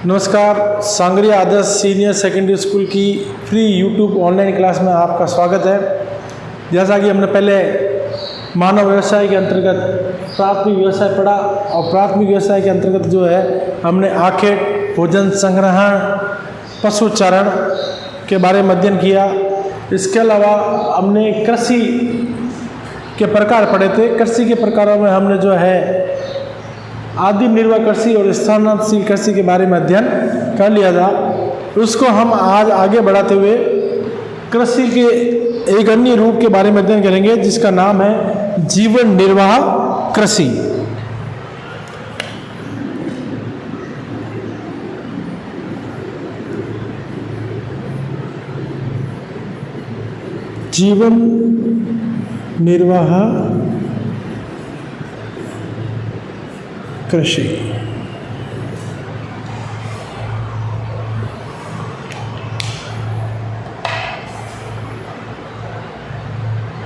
नमस्कार। सांगरिया आदर्श senior secondary school की free YouTube online class में आपका स्वागत है। जैसा कि हमने पहले मानव व्यवसाय के अंतर्गत प्राथमिक व्यवसाय पढ़ा और प्राथमिक व्यवसाय के अंतर्गत जो है हमने आखेट, भोजन संग्रहण, पशु चारण के बारे में अध्ययन किया। इसके अलावा हमने कृषि के प्रकार पढ़े थे। कृषि के प्रकारों में हमने जो है आदिम निर्वाह कृषि और स्थानांतरशील कृषि के बारे में अध्ययन कर लिया था। उसको हम आज आगे बढ़ाते हुए कृषि के एक अन्य रूप के बारे में अध्ययन करेंगे जिसका नाम है जीवन निर्वाह कृषि। जीवन निर्वाह कृषि।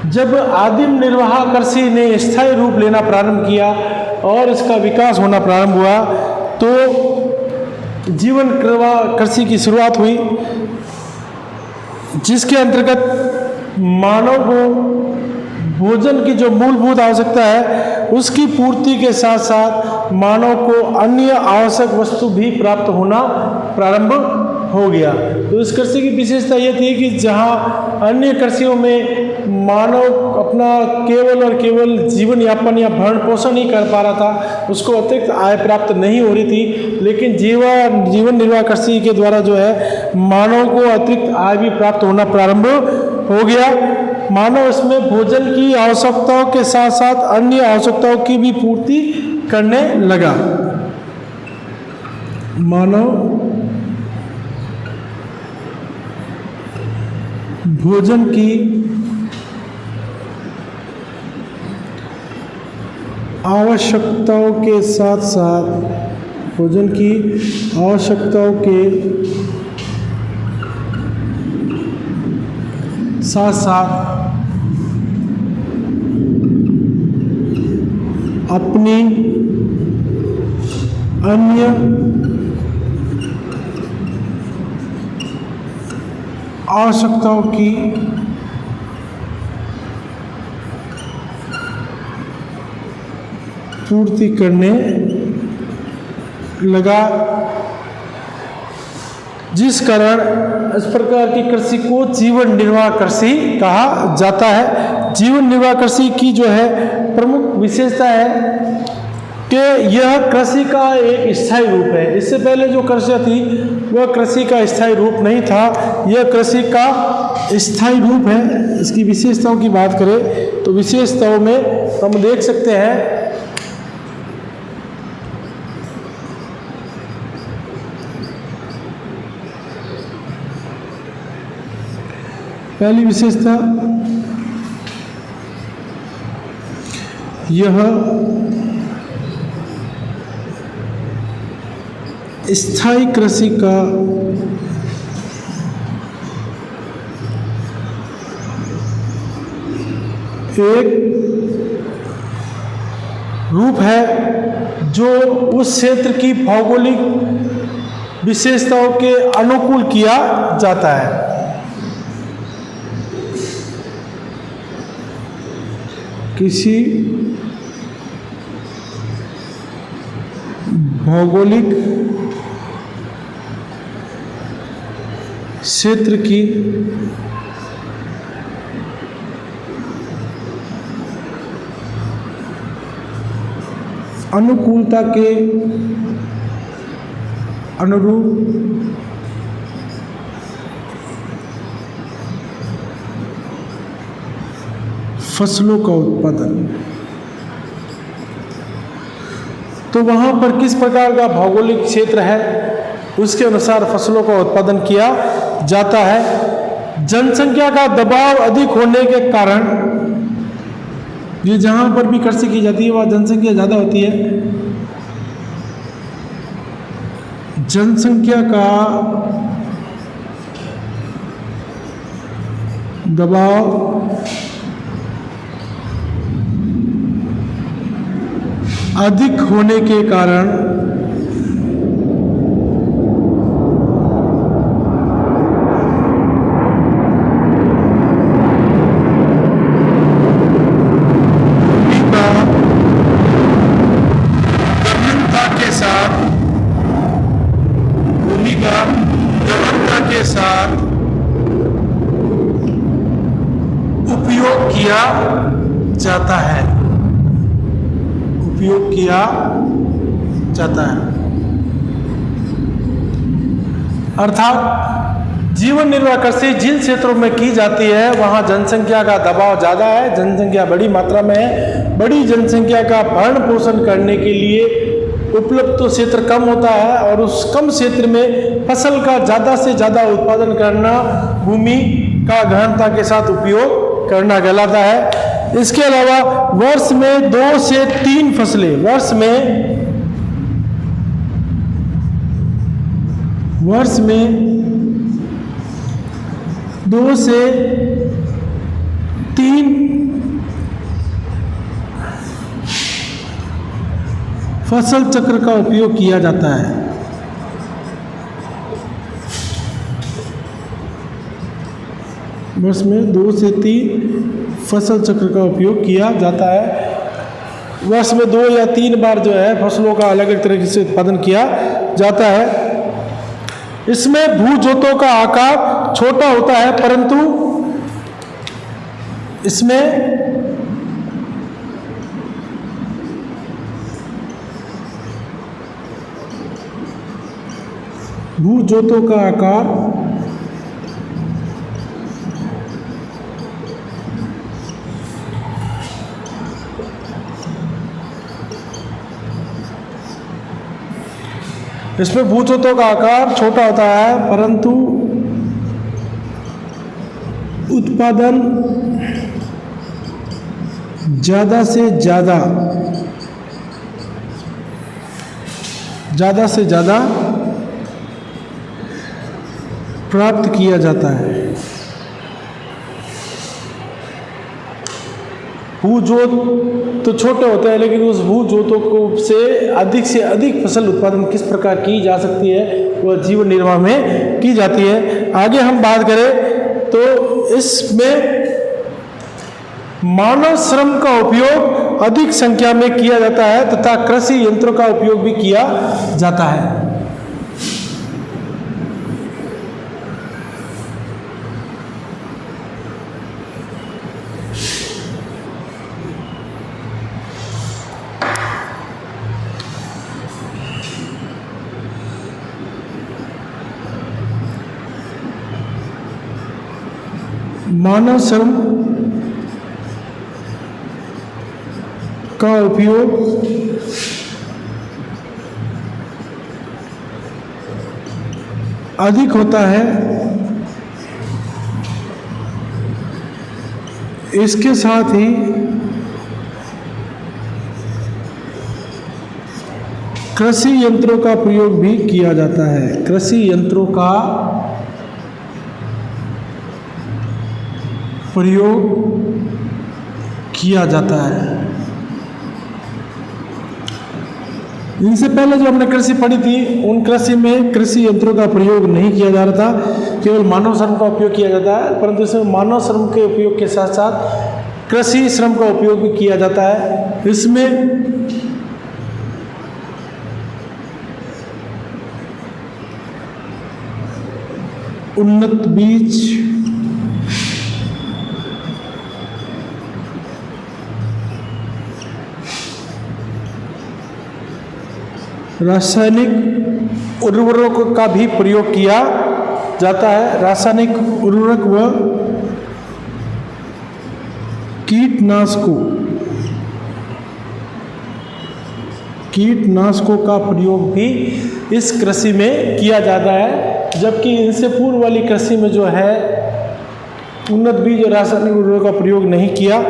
जब आदिम निर्वाह कृषि ने स्थायी रूप लेना प्रारंभ किया और इसका विकास होना प्रारंभ हुआ तो जीवन निर्वाह कृषि की शुरुआत हुई, जिसके अंतर्गत मानव को भोजन की जो मूलभूत आवश्यकता है उसकी पूर्ति के साथ साथ मानव को अन्य आवश्यक वस्तु भी प्राप्त होना प्रारंभ हो गया। तो इस कृषि की विशेषता ये थी कि जहाँ अन्य कृषियों में मानव अपना केवल और केवल जीवन यापन या भरण पोषण ही कर पा रहा था, उसको अतिरिक्त आय प्राप्त नहीं हो रही थी, लेकिन जीवन निर्वाह कृषि के द्वारा जो है मानव को अतिरिक्त आय भी प्राप्त होना प्रारंभ हो गया। मानव इसमें भोजन की आवश्यकताओं के साथ साथ अन्य आवश्यकताओं की भी पूर्ति करने लगा। मानव भोजन की आवश्यकताओं के साथ साथ भोजन की आवश्यकताओं के साथ साथ अपनी अन्य आवश्यकताओं की पूर्ति करने लगा, जिस कारण इस प्रकार की कृषि को जीवन निर्वाह कृषि कहा जाता है। जीवन निर्वाह कृषि की जो है प्रमुख विशेषता है कि यह कृषि का एक स्थायी रूप है। इससे पहले जो कृषि थी वह कृषि का स्थायी रूप नहीं था, यह कृषि का स्थायी रूप है। इसकी विशेषताओं की बात करें तो विशेषताओं में हम देख सकते हैं पहली विशेषता यह स्थायी कृषि का एक रूप है जो उस क्षेत्र की भौगोलिक विशेषताओं के अनुकूल किया जाता है। किसी भौगोलिक क्षेत्र की अनुकूलता के अनुरूप फसलों का उत्पादन। तो वहाँ पर किस प्रकार का भौगोलिक क्षेत्र है उसके अनुसार फसलों का उत्पादन किया जाता है। जनसंख्या का दबाव अधिक होने के कारण ये जहाँ पर भी कृषि की जाती है वहाँ जनसंख्या ज़्यादा होती है। जनसंख्या का दबाव अधिक होने के कारण उपयोग किया जाता है। अर्थात जीवन निर्वाह कृषि जिन क्षेत्रों में की जाती है वहाँ जनसंख्या का दबाव ज़्यादा है, जनसंख्या बड़ी मात्रा में है, बड़ी जनसंख्या का भरण पोषण करने के लिए उपलब्ध तो क्षेत्र कम होता है और उस कम क्षेत्र में फसल का ज़्यादा से ज़्यादा उत्पादन करना भूमि का गहनता के साथ उपयोग करना कहलाता है। इसके अलावा वर्ष में 2 से 3 फसलें, वर्ष में 2 से 3 फसल चक्र का उपयोग किया जाता है। वर्ष में 2 से 3 फसल चक्र का उपयोग किया जाता है। वर्ष में 2 या 3 बार जो है फसलों का अलग अलग तरीके से उत्पादन किया जाता है। इसमें भू जोतों का आकार छोटा होता है, परंतु इसमें भू जोतों का आकार इसमें भू जोतों का आकार छोटा होता है, परंतु उत्पादन ज़्यादा से ज़्यादा प्राप्त किया जाता है। भू जोत तो छोटे होते हैं, लेकिन उस भू जोतों को से अधिक फसल उत्पादन किस प्रकार की जा सकती है वह जीवन निर्वाह में की जाती है। आगे हम बात करें तो इसमें मानव श्रम का उपयोग अधिक संख्या में किया जाता है तथा कृषि यंत्रों का उपयोग भी किया जाता है। मानव श्रम का उपयोग अधिक होता है। इसके साथ ही कृषि यंत्रों का प्रयोग भी किया जाता है। कृषि यंत्रों का प्रयोग किया जाता है। इनसे पहले जो हमने कृषि पढ़ी थी उन कृषि में कृषि यंत्रों का प्रयोग नहीं किया जा रहा था, केवल मानव श्रम का उपयोग किया जाता है। परंतु इसमें मानव श्रम के उपयोग के साथ साथ कृषि श्रम का उपयोग भी किया जाता है। इसमें उन्नत बीज, रासायनिक उर्वरकों का भी प्रयोग किया जाता है। रासायनिक उर्वरक व कीटनाशकों का प्रयोग भी इस कृषि में किया जाता है, जबकि इनसे पूर्व वाली कृषि में जो है उन्नत बीज और रासायनिक उर्वरकों का प्रयोग नहीं किया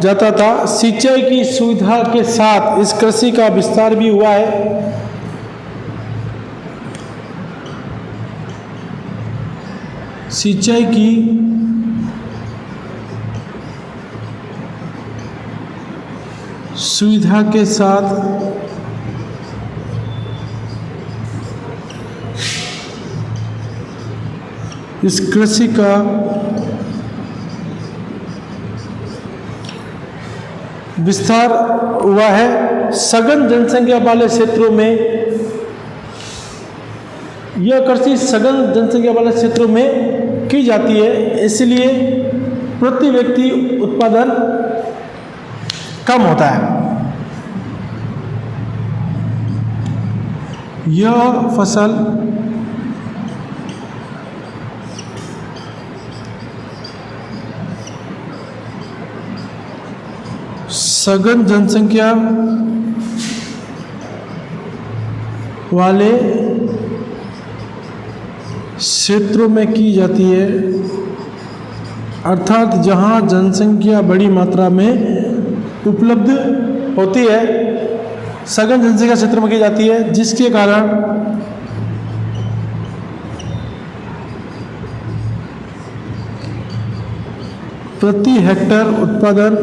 जाता था। सिंचाई की सुविधा के साथ इस कृषि का विस्तार भी हुआ है। सिंचाई की सुविधा के साथ इस कृषि का विस्तार हुआ है। सघन जनसंख्या वाले क्षेत्रों में यह कृषि सघन जनसंख्या वाले क्षेत्रों में की जाती है, इसलिए प्रति व्यक्ति उत्पादन कम होता है। यह फसल सघन जनसंख्या वाले क्षेत्रों में की जाती है, अर्थात जहां जनसंख्या बड़ी मात्रा में उपलब्ध होती है, सघन जनसंख्या क्षेत्र में की जाती है, जिसके कारण प्रति हेक्टेयर उत्पादन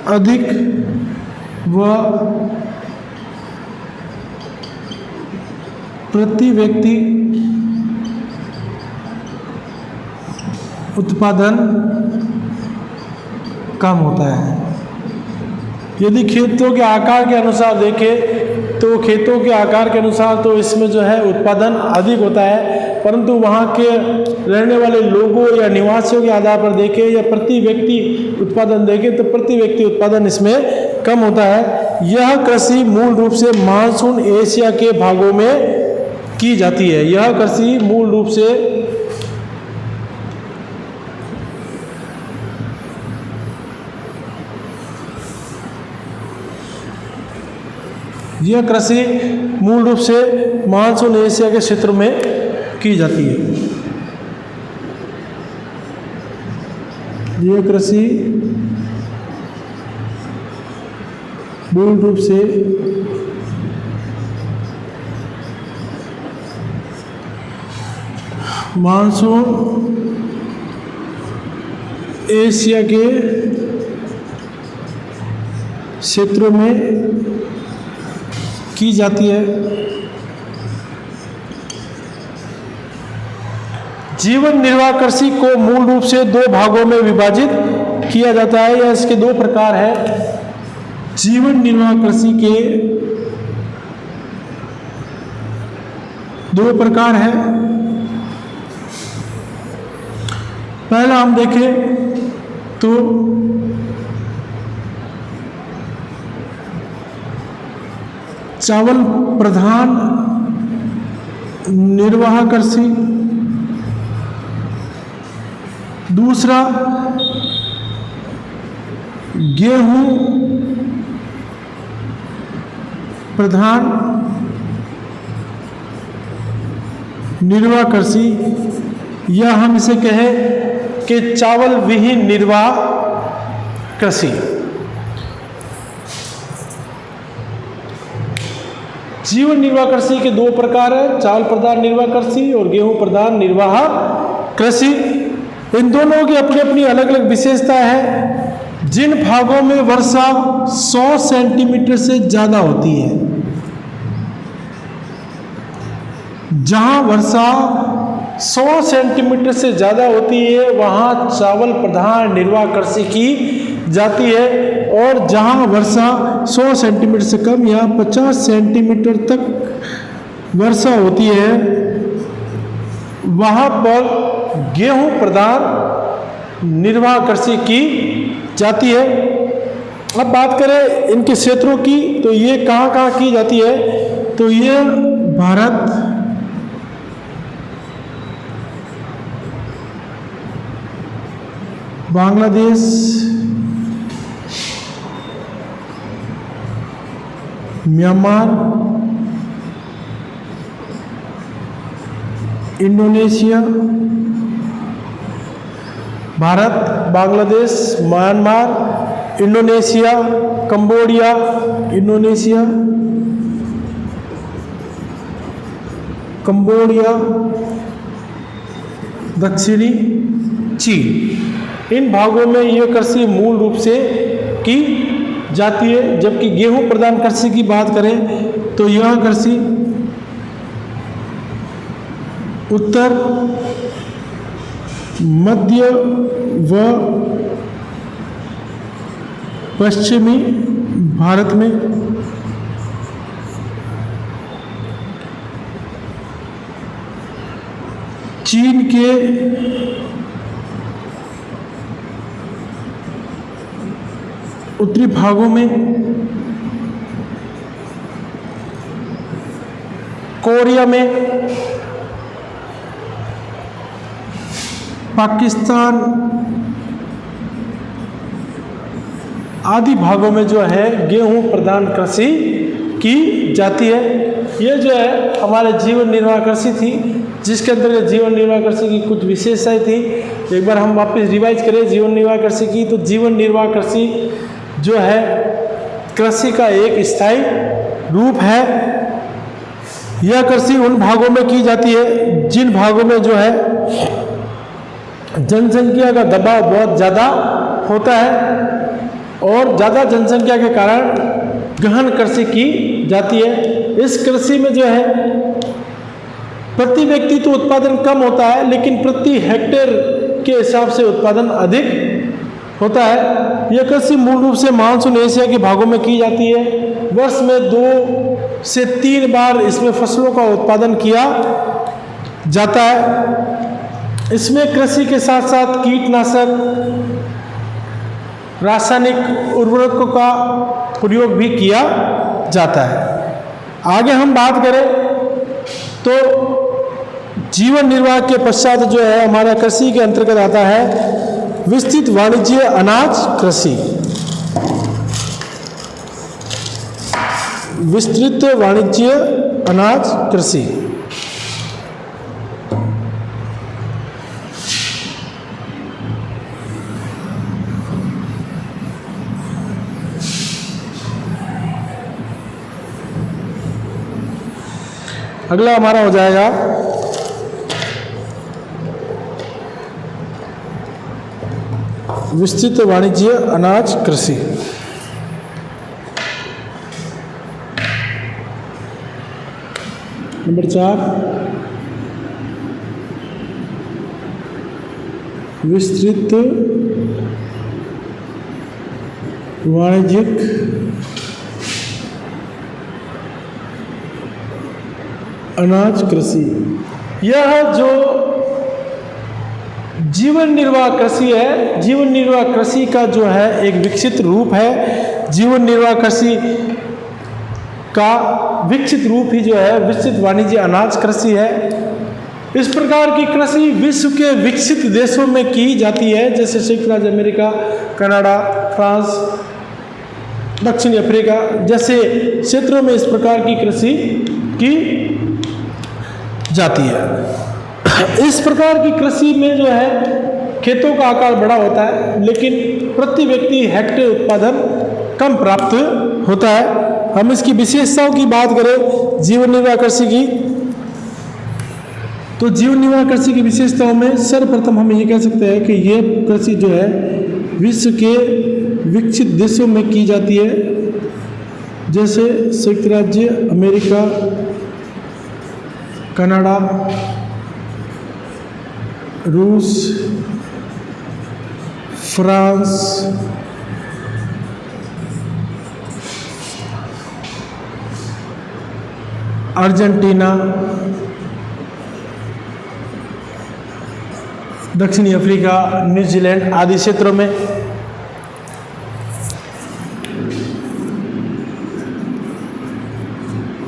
अधिक व प्रति व्यक्ति उत्पादन कम होता है। यदि खेतों के आकार के अनुसार देखें तो खेतों के आकार के अनुसार तो इसमें जो है उत्पादन अधिक होता है, परंतु वहाँ के रहने वाले लोगों या निवासियों के आधार पर देखें या प्रति व्यक्ति उत्पादन देखें तो प्रति व्यक्ति उत्पादन इसमें कम होता है। यह कृषि मूल रूप से मानसून एशिया के भागों में की जाती है। यह कृषि मूल रूप से मानसून एशिया के क्षेत्र में की जाती है। यह कृषि मूल रूप से मानसून एशिया के क्षेत्रों में की जाती है। जीवन निर्वाह कृषि को मूल रूप से दो भागों में विभाजित किया जाता है, या इसके दो प्रकार है। जीवन निर्वाह कृषि के दो प्रकार है। पहला हम देखें तो चावल प्रधान निर्वाह कृषि, दूसरा गेहूं प्रधान निर्वाह कृषि, या हम इसे कहें कि चावल विहीन निर्वाह कृषि। जीवन निर्वाह कृषि के दो प्रकार है, चावल प्रधान निर्वाह कृषि और गेहूं प्रधान निर्वाह कृषि। इन दोनों की अपनी अपनी अलग अलग विशेषता है। जिन भागों में वर्षा 100 सेंटीमीटर से ज़्यादा होती है, जहां वर्षा 100 सेंटीमीटर से ज़्यादा होती है वहां चावल प्रधान निर्वाह कृषि की जाती है, और जहां वर्षा 100 सेंटीमीटर से कम या 50 सेंटीमीटर तक वर्षा होती है वहां पर गेहूं प्रधान निर्वाह कृषि की जाती है। अब बात करें इनके क्षेत्रों की, तो ये कहाँ कहाँ की जाती है, तो ये Bharat, Bangladesh, Myanmar, Indonesia, Bharat, Bangladesh, Myanmar, Indonesia, Cambodia, दक्षिणी चीन, इन भागों में यह कृषि मूल रूप से की जाती है। जबकि गेहूं प्रधान कृषि की बात करें तो यह कृषि उत्तर, मध्य व पश्चिमी भारत में चीन के उत्तरी भागों में कोरिया में, पाकिस्तान आदि भागों में जो है गेहूं प्रधान कृषि की जाती है। ये जो है हमारे जीवन निर्वाह कृषि थी, जिसके अंतर्गत जीवन निर्वाह कृषि की कुछ विशेषताएं थी। एक बार हम वापस रिवाइज करें जीवन निर्वाह कृषि की, तो जीवन निर्वाह कृषि जो है कृषि का एक स्थायी रूप है। यह कृषि उन भागों में की जाती है जिन भागों में जो है जनसंख्या का दबाव बहुत ज़्यादा होता है और ज़्यादा जनसंख्या के कारण गहन कृषि की जाती है। इस कृषि में जो है प्रति व्यक्ति तो उत्पादन कम होता है, लेकिन प्रति हेक्टेयर के हिसाब से उत्पादन अधिक होता है। यह कृषि मूल रूप से मानसून एशिया के भागों में की जाती है। वर्ष में 2 से 3 बार इसमें फसलों का उत्पादन किया जाता है। इसमें कृषि के साथ साथ कीटनाशक, रासायनिक उर्वरकों का प्रयोग भी किया जाता है। आगे हम बात करें तो जीवन निर्वाह के पश्चात जो है हमारा कृषि के अंतर्गत आता है विस्तृत वाणिज्य अनाज कृषि। विस्तृत वाणिज्य अनाज कृषि अगला हमारा हो जाएगा विस्तृत वाणिज्य अनाज कृषि। नंबर 4 विस्तृत वाणिज्यिक अनाज कृषि। यह जो जीवन निर्वाह कृषि है, जीवन निर्वाह कृषि का जो है एक विकसित रूप है। जीवन निर्वाह कृषि का विकसित रूप ही जो है विस्तृत वाणिज्य अनाज कृषि है। इस प्रकार की कृषि विश्व के विकसित देशों में की जाती है, जैसे संयुक्त राज्य अमेरिका, कनाडा, फ्रांस, दक्षिण अफ्रीका जैसे क्षेत्रों में इस प्रकार की कृषि की जाती है। इस प्रकार की कृषि में जो है खेतों का आकार बड़ा होता है, लेकिन प्रति व्यक्ति हेक्टेयर उत्पादन कम प्राप्त होता है। हम इसकी विशेषताओं की बात करें जीवन निर्वाह कृषि की, तो जीवन निर्वाह कृषि की विशेषताओं में सर्वप्रथम हम ये कह सकते हैं कि ये कृषि जो है विश्व के विकसित देशों में की जाती है, जैसे संयुक्त राज्य अमेरिका, कनाडा, रूस, फ्रांस, अर्जेंटीना, दक्षिणी अफ्रीका, न्यूजीलैंड आदि क्षेत्रों में।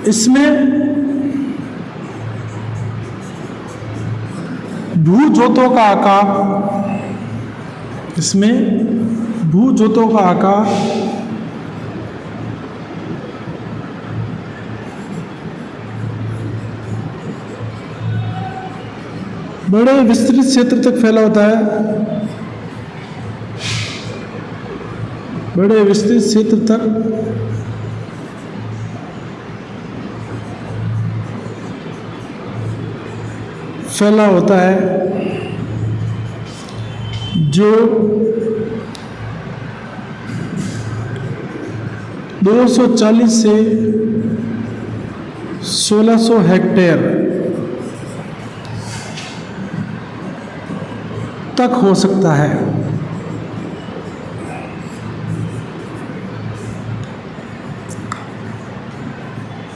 इसमें भू-जोतों का आकार, इसमें भू-जोतों का आकार बड़े विस्तृत क्षेत्र तक फैला होता है, बड़े विस्तृत क्षेत्र तक फैला होता है, जो 240 से 1600 हेक्टेयर तक हो सकता है।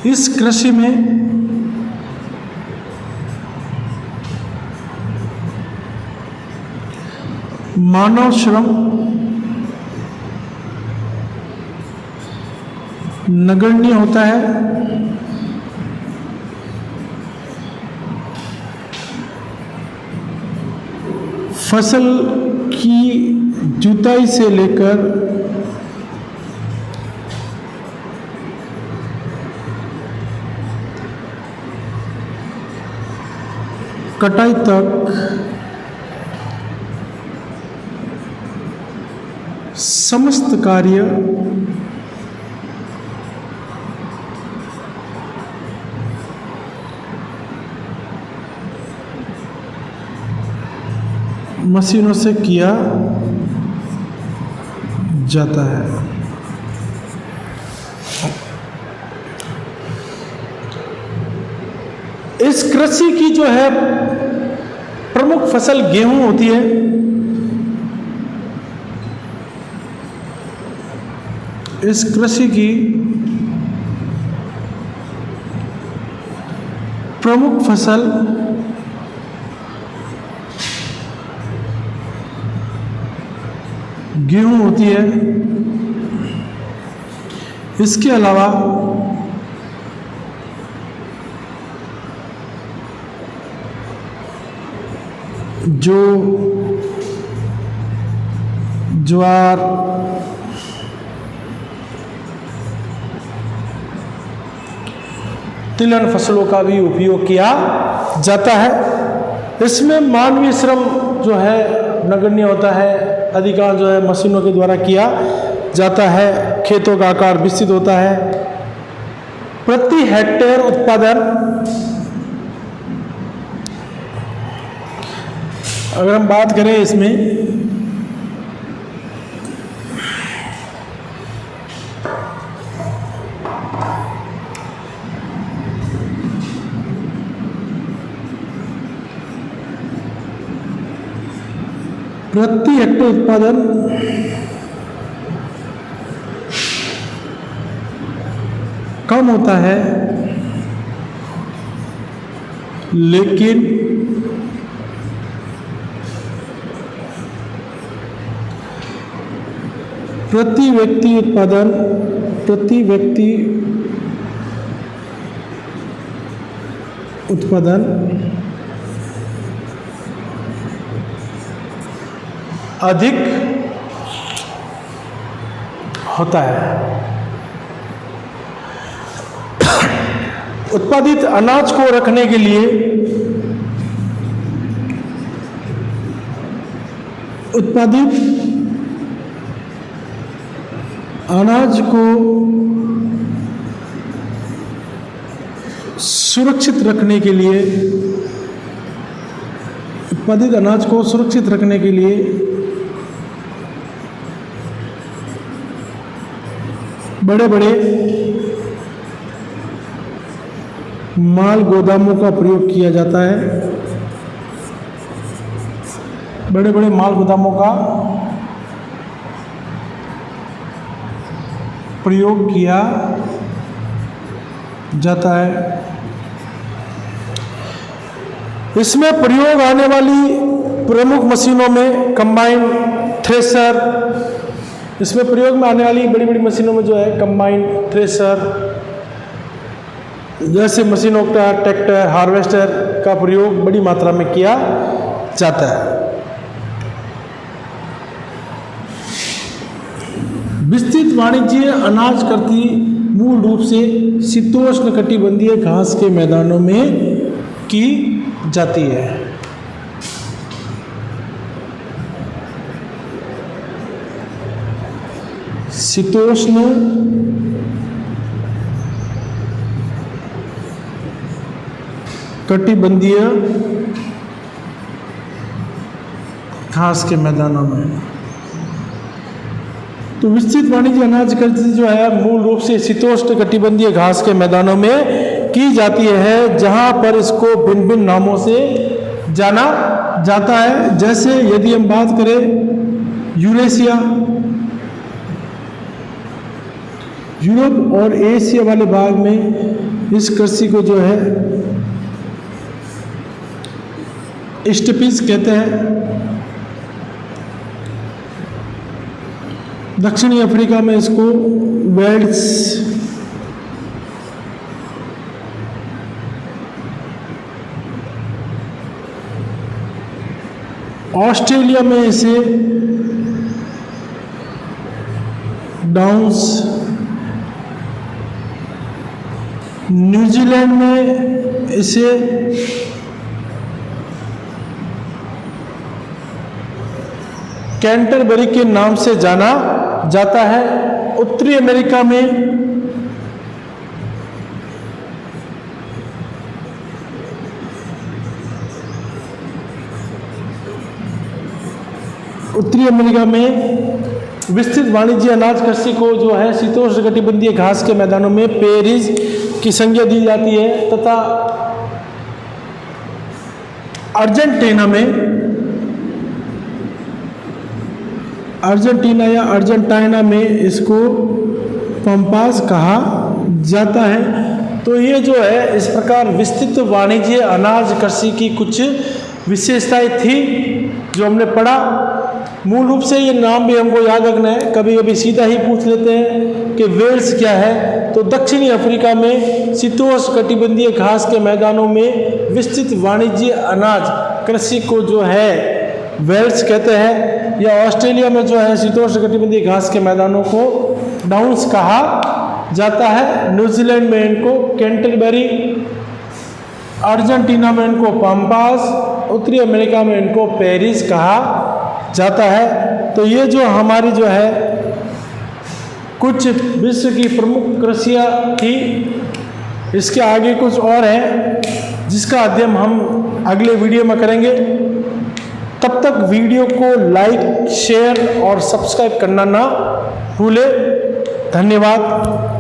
इस कृषि में मानव श्रम नगण्य होता है। फसल की जुताई से लेकर कटाई तक समस्त कार्य मशीनों से किया जाता है। इस कृषि की जो है प्रमुख फसल गेहूं होती है। इस कृषि की प्रमुख फसल गेहूं होती है। इसके अलावा जो ज्वार, तिलहन फसलों का भी उपयोग किया जाता है। इसमें मानवीय श्रम जो है नगण्य होता है। अधिकांश जो है मशीनों के द्वारा किया जाता है। खेतों का आकार विस्तृत होता है। प्रति हेक्टेयर उत्पादन, अगर हम बात करें इसमें, प्रति हेक्टेयर उत्पादन कम होता है, लेकिन प्रति व्यक्ति उत्पादन अधिक होता है। उत्पादित अनाज को रखने के लिए अनाज को सुरक्षित रखने के लिए बड़े बड़े माल गोदामों का प्रयोग किया जाता है। बड़े बड़े माल गोदामों का प्रयोग किया जाता है। इसमें प्रयोग आने वाली प्रमुख मशीनों में कंबाइन थ्रेशर, इसमें प्रयोग में आने वाली बड़ी बड़ी मशीनों में जो है कंबाइन थ्रेशर जैसे मशीनों का, ट्रैक्टर, हार्वेस्टर का प्रयोग बड़ी मात्रा में किया जाता है। विस्तृत वाणिज्य अनाज कृषि मूल रूप से शीतोष्ण कटिबंधीय घास के मैदानों में की जाती है। शीतोष्ण कटिबंधीय घास के मैदानों में। तो विस्तृत वाणिज्य अनाज कृषि जो है मूल रूप से शीतोष्ण कटिबंधीय घास के मैदानों में की जाती है, जहां पर इसको भिन्न भिन्न नामों से जाना जाता है। जैसे यदि हम बात करें यूरेशिया, यूरोप और एशिया वाले भाग में इस कृषि को जो है स्टेपिस कहते हैं। दक्षिणी अफ्रीका में इसको वेल्ड्स ऑस्ट्रेलिया में इसे डाउन्स, न्यूजीलैंड में इसे कैंटरबरी के नाम से जाना जाता है। उत्तरी अमेरिका में विस्तृत वाणिज्य अनाज कृषि को जो है शीतोष्णकटिबंधीय घास के मैदानों में पेरिज की संज्ञा दी जाती है, तथा अर्जेंटीना या अर्जेंटीना में इसको पंपास कहा जाता है। तो ये जो है इस प्रकार विस्तृत वाणिज्य अनाज कृषि की कुछ विशेषताएं थी जो हमने पढ़ा। मूल रूप से ये नाम भी हमको याद रखना है, कभी कभी सीधा ही पूछ लेते हैं कि वेल्स क्या है। तो दक्षिणी अफ्रीका में शीतोष्णकटिबंधीय घास के मैदानों में विस्तृत वाणिज्य अनाज कृषि को जो है वेल्स कहते हैं। या ऑस्ट्रेलिया में जो है शीतोष्णकटिबंधीय घास के मैदानों को डाउन्स कहा जाता है। न्यूजीलैंड में इनको कैंटरबरी, अर्जेंटीना में इनको पाम्पास, उत्तरी अमेरिका में इनको पेरिस कहा जाता है। तो ये जो हमारी जो है कुछ विश्व की प्रमुख कृषियाँ थी। इसके आगे कुछ और है जिसका अध्ययन हम अगले वीडियो में करेंगे। तब तक वीडियो को लाइक, शेयर और सब्सक्राइब करना ना भूलें। धन्यवाद।